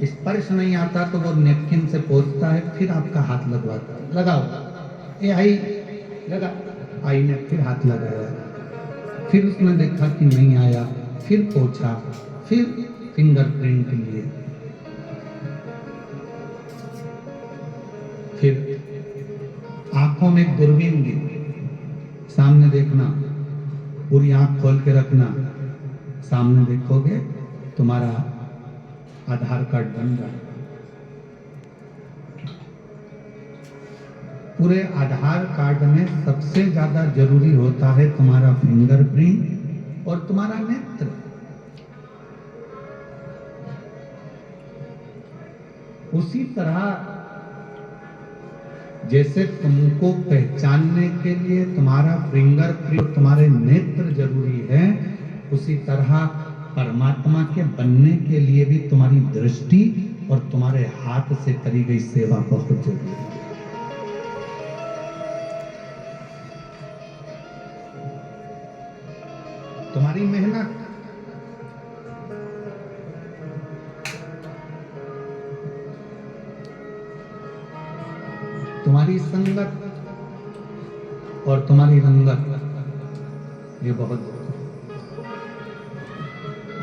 स्पर्श नहीं आता तो वो नेपकिन से पोंछता है, फिर आपका हाथ लगवाता है, लगाओ, ये आई लगा, आई ने फिर हाथ लगाया, फिर उसने देखा कि नहीं आया, फिर पोंछा, फिर फिंगरप्रिंट लिए, फिर आंखों में एक दूरबीन दी, सामने देखना, पूरी आंख खोल के रखना, सामने देखोगे तुम्हारा आधार कार्ड बन रहा है। पूरे आधार कार्ड में सबसे ज्यादा जरूरी होता है तुम्हारा फिंगरप्रिंट और तुम्हारा नेत्र। उसी तरह जैसे तुमको पहचानने के लिए तुम्हारा फिंगरप्रिंट, तुम्हारे नेत्र जरूरी है, उसी तरह परमात्मा के बनने के लिए भी तुम्हारी दृष्टि और तुम्हारे हाथ से करी गई सेवा बहुत जरूरी है। तुम्हारी मेहनत, तुम्हारी संगत और तुम्हारी रंगत, ये बहुत,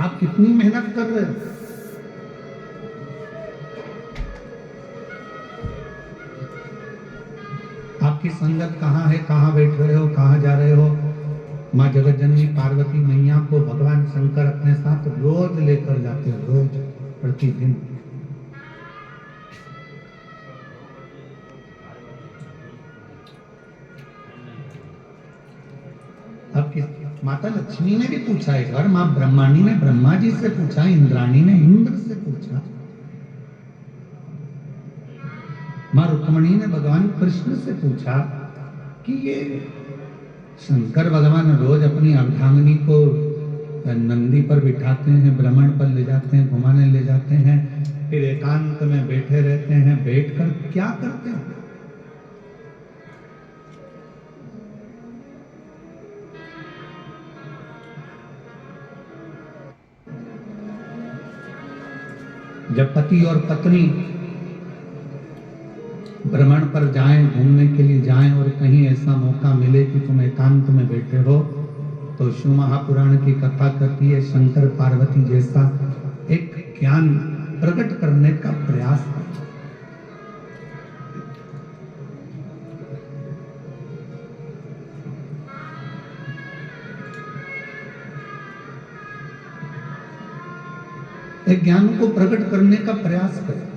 आप कितनी मेहनत कर रहे हो, आपकी संगत कहाँ है, कहाँ बैठ रहे हो, कहाँ जा रहे हो। माँ जगत जननी पार्वती मैया को भगवान शंकर अपने साथ रोज लेकर जाते हैं, रोज, प्रतिदिन। आपकी माता लक्ष्मी ने भी पूछा एक बार, माँ ब्रह्माणी ने ब्रह्मा जी से पूछा, इंद्राणी ने इंद्र से पूछा, माँ रुक्मणी ने भगवान कृष्ण से पूछा कि ये शंकर भगवान रोज अपनी अर्धांगिनी को नंदी पर बिठाते हैं, भ्रमण पर ले जाते हैं, घुमाने ले जाते हैं, फिर एकांत में बैठे रहते हैं, बैठकर क्या करते हैं। जब पति और पत्नी भ्रमण पर जाएं, घूमने के लिए जाएं और कहीं ऐसा मौका मिले कि तुम एकांत में बैठे हो, तो शिव महापुराण की कथा कहती है शंकर पार्वती जैसा एक ज्ञान प्रकट करने का प्रयास है। एक ज्ञान को प्रकट करने का प्रयास करें।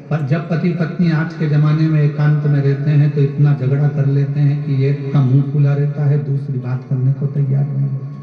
पर जब पति पत्नी आज के जमाने में एकांत में रहते हैं तो इतना झगड़ा कर लेते हैं कि एक का मुंह खुला रहता है, दूसरी बात करने को तैयार नहीं होता।